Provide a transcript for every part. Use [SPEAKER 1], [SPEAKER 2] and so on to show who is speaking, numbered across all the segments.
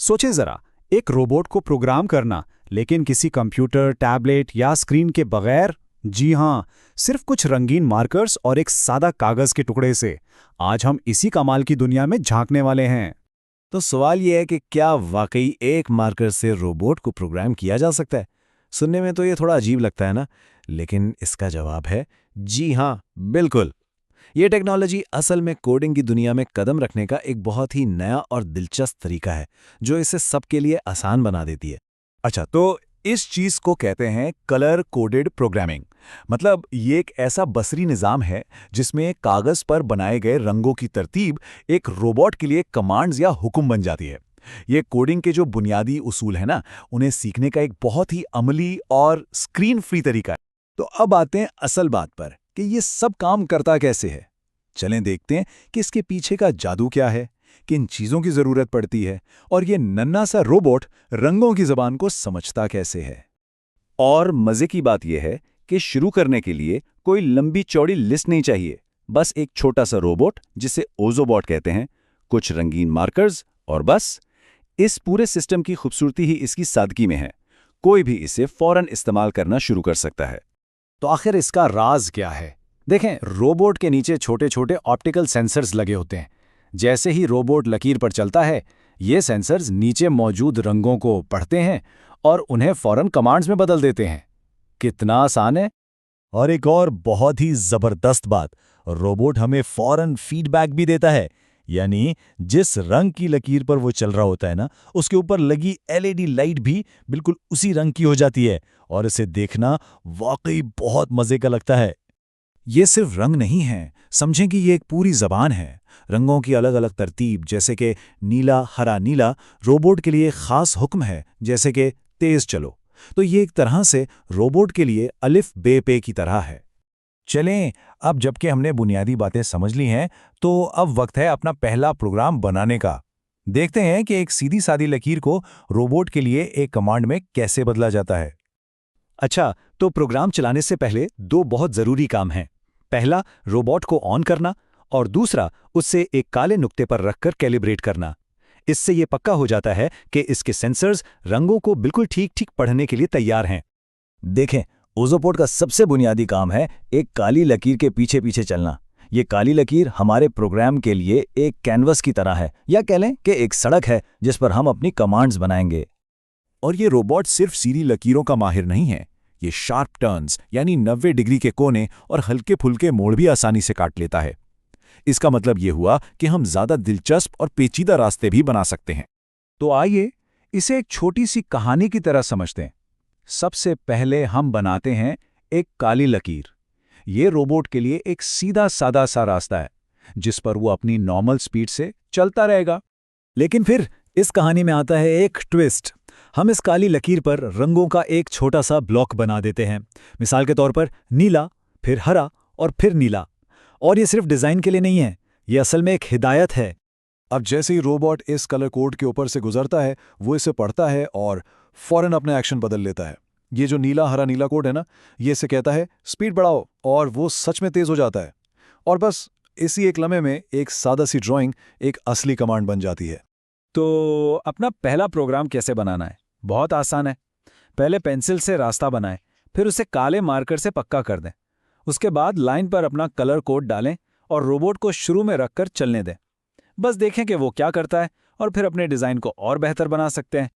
[SPEAKER 1] सोचे जरा, एक रोबोट को प्रोग्राम करना, लेकिन किसी कंप्यूटर, टैबलेट या स्क्रीन के बगैर। जी हाँ, सिर्फ कुछ रंगीन मार्कर्स और एक सादा कागज के टुकड़े से। आज हम इसी कमाल की दुनिया में झांकने वाले हैं।
[SPEAKER 2] तो सवाल यह है कि क्या वाकई एक मार्कर से रोबोट को प्रोग्राम किया जा सकता है? सुनने में तो ये थोड़ा अजीब लगता है ना, लेकिन इसका जवाब है जी हाँ, बिल्कुल। ये टेक्नोलॉजी असल में कोडिंग की दुनिया में कदम रखने का एक बहुत ही नया और दिलचस्प तरीका है, जो इसे सबके लिए आसान बना देती है।
[SPEAKER 3] अच्छा, तो इस चीज को कहते हैं कलर कोडेड प्रोग्रामिंग। मतलब ये एक ऐसा बसरी निज़ाम है जिसमें कागज पर बनाए गए रंगों की तरतीब एक रोबोट के लिए कमांड्स या हुक्म बन जाती है। ये कोडिंग के जो बुनियादी उसूल है ना, उन्हें सीखने का एक बहुत ही अमली और स्क्रीन फ्री तरीका है। तो अब आते हैं असल बात पर कि ये सब काम करता कैसे है। चलें देखते हैं कि इसके पीछे का जादू क्या है, किन चीजों की जरूरत पड़ती है, और ये नन्हा सा रोबोट रंगों की जबान को समझता कैसे है।
[SPEAKER 4] और मजे की बात यह है कि शुरू करने के लिए कोई लंबी चौड़ी लिस्ट नहीं चाहिए। बस एक छोटा सा रोबोट जिसे ओज़ोबॉट कहते हैं, कुछ रंगीन मार्कर्स और बस। इस पूरे सिस्टम की खूबसूरती ही इसकी सादगी में है। कोई भी इसे फौरन इस्तेमाल करना शुरू कर सकता है।
[SPEAKER 1] तो आखिर इसका राज क्या है? देखें, रोबोट के नीचे छोटे छोटे ऑप्टिकल सेंसर्स लगे होते हैं। जैसे ही रोबोट लकीर पर चलता है, ये सेंसर्स नीचे मौजूद रंगों को पढ़ते हैं और उन्हें फौरन कमांड्स में बदल देते हैं। कितना आसान है।
[SPEAKER 3] और एक और बहुत ही जबरदस्त बात, रोबोट हमें फौरन फीडबैक भी देता है। यानी जिस रंग की लकीर पर वो चल रहा होता है ना, उसके ऊपर लगी एलईडी लाइट भी बिल्कुल उसी रंग की हो जाती है, और इसे देखना वाकई बहुत मजे का लगता है। ये सिर्फ रंग नहीं है, समझें कि ये एक पूरी जबान है। रंगों की अलग अलग तरतीब, जैसे कि नीला, हरा, नीला, रोबोट के लिए खास हुक्म है, जैसे कि तेज चलो। तो ये एक तरह से रोबोट के लिए अलिफ बे पे की तरह है। चलें, अब जबकि हमने बुनियादी बातें समझ ली हैं, तो अब वक्त है अपना पहला प्रोग्राम बनाने का। देखते हैं कि एक सीधी सादी लकीर को रोबोट के लिए एक कमांड में कैसे बदला जाता है।
[SPEAKER 1] अच्छा, तो प्रोग्राम चलाने से पहले दो बहुत जरूरी काम हैं। पहला, रोबोट को ऑन करना, और दूसरा, उससे एक काले नुक्ते पर रखकर कैलिब्रेट करना। इससे ये पक्का हो जाता है कि इसके सेंसर्स रंगों को बिल्कुल ठीक ठीक पढ़ने के लिए तैयार हैं।
[SPEAKER 3] देखें, ओज़ोबॉट का सबसे बुनियादी काम है एक काली लकीर के पीछे पीछे चलना। ये काली लकीर हमारे प्रोग्राम के लिए एक कैनवस की तरह है, या कह लें कि एक सड़क है जिस पर हम अपनी कमांड्स बनाएंगे। और ये रोबोट सिर्फ सीधी लकीरों का माहिर नहीं है, ये शार्प टर्न्स यानी 90 डिग्री के कोने और हल्के फुल्के मोड़ भी आसानी से काट लेता है। इसका मतलब ये हुआ कि हम ज्यादा दिलचस्प और पेचीदा रास्ते भी बना सकते हैं। तो आइए इसे एक छोटी सी कहानी की तरह समझते हैं। सबसे पहले हम बनाते हैं एक काली लकीर। ये रोबोट के लिए एक सीधा सादा सा रास्ता है जिस पर वो अपनी नॉर्मल स्पीड से चलता रहेगा। लेकिन फिर इस कहानी में आता है एक ट्विस्ट। हम इस काली लकीर पर रंगों का एक छोटा सा ब्लॉक बना देते हैं। मिसाल के तौर पर नीला, फिर हरा और फिर नीला। और ये सिर्फ डिजाइन के लिए नहीं है, ये असल में एक हिदायत है। अब जैसे ही रोबोट इस कलर कोड के ऊपर से गुजरता है, वो इसे पढ़ता है और फौरन अपना एक्शन बदल लेता है। ये जो नीला हरा नीला कोड है ना, ये इसे कहता है स्पीड बढ़ाओ, और वो सच में तेज हो जाता है। और बस इसी एक लम्हे में एक सादा सी ड्राइंग एक असली कमांड बन जाती है।
[SPEAKER 1] तो अपना पहला प्रोग्राम कैसे बनाना है? बहुत आसान है। पहले पेंसिल से रास्ता बनाएं, फिर उसे काले मार्कर से पक्का कर दें। उसके बाद लाइन पर अपना कलर कोड डालें और रोबोट को शुरू में रखकर चलने दें। बस देखें कि वो क्या करता है, और फिर अपने डिजाइन को और बेहतर बना सकते हैं।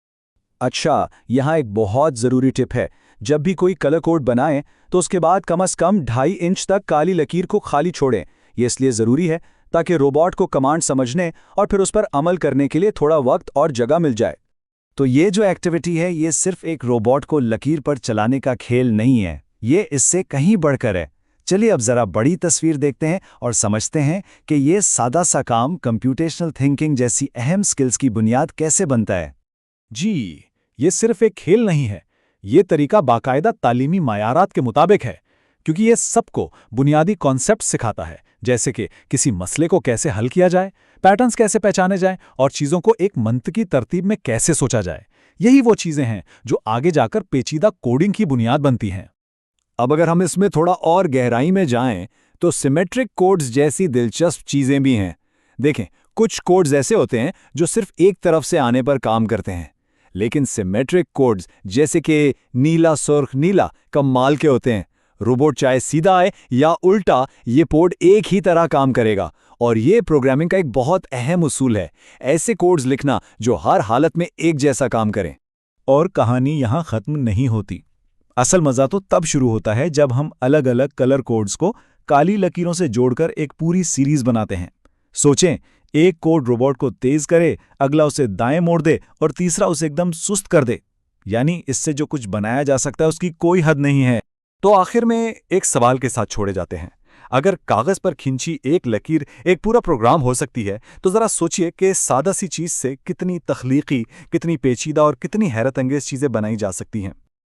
[SPEAKER 4] अच्छा, यहाँ एक बहुत ज़रूरी टिप है। जब भी कोई कलर कोड बनाएं तो उसके बाद कम से कम 2.5 इंच तक काली लकीर को खाली छोड़ें। ये इसलिए ज़रूरी है ताकि रोबोट को कमांड समझने और फिर उस पर अमल करने के लिए थोड़ा वक्त और जगह मिल जाए।
[SPEAKER 3] तो ये जो एक्टिविटी है, ये सिर्फ एक रोबोट को लकीर पर चलाने का खेल नहीं है, ये इससे कहीं बढ़कर है। चलिए अब जरा बड़ी तस्वीर देखते हैं और समझते हैं कि ये सादा सा काम कंप्यूटेशनल थिंकिंग जैसी अहम स्किल्स की बुनियाद कैसे बनता है।
[SPEAKER 1] जी, ये सिर्फ एक खेल नहीं है, ये तरीका बाकायदा तालीमी मायारात के मुताबिक है, क्योंकि ये सबको बुनियादी कॉन्सेप्ट सिखाता है, जैसे कि किसी मसले को कैसे हल किया जाए, पैटर्न्स कैसे पहचाने जाएं और चीज़ों को एक मंतकी तरतीब में कैसे सोचा जाए। यही वो चीज़ें हैं जो आगे जाकर पेचीदा कोडिंग की बुनियाद बनती हैं।
[SPEAKER 3] अब अगर हम इसमें थोड़ा और गहराई में जाएं, तो सिमेट्रिक कोड्स जैसी दिलचस्प चीज़ें भी हैं। देखें,
[SPEAKER 4] कुछ कोड्स ऐसे होते हैं जो सिर्फ एक तरफ से आने पर काम करते हैं, लेकिन सिमेट्रिक कोड्स जैसे कि नीला सुर्ख नीला कमाल के होते हैं। रोबोट चाहे सीधा आए या उल्टा, ये पोर्ट एक ही तरह काम करेगा। और ये प्रोग्रामिंग का एक बहुत अहम उसूल है, ऐसे कोड्स लिखना जो हर हालत में एक जैसा काम करें।
[SPEAKER 1] और कहानी यहाँ खत्म नहीं होती। असल मजा तो तब शुरू होता है जब हम अलग अलग कलर कोड्स को काली लकीरों से जोड़कर एक पूरी सीरीज बनाते हैं। सोचें, एक कोड रोबोट को तेज करे, अगला उसे दाएं मोड़ दे और तीसरा उसे एकदम सुस्त कर दे। यानी इससे जो कुछ बनाया जा सकता है उसकी कोई हद नहीं है। तो आखिर में एक सवाल के साथ छोड़े जाते हैं। अगर कागज पर खिंची एक लकीर एक पूरा प्रोग्राम हो सकती है, तो जरा सोचिए कि सादा सी चीज से कितनी तख्लीकी, कितनी पेचीदा और कितनी हैरत अंगेज चीजें बनाई जा सकती हैं।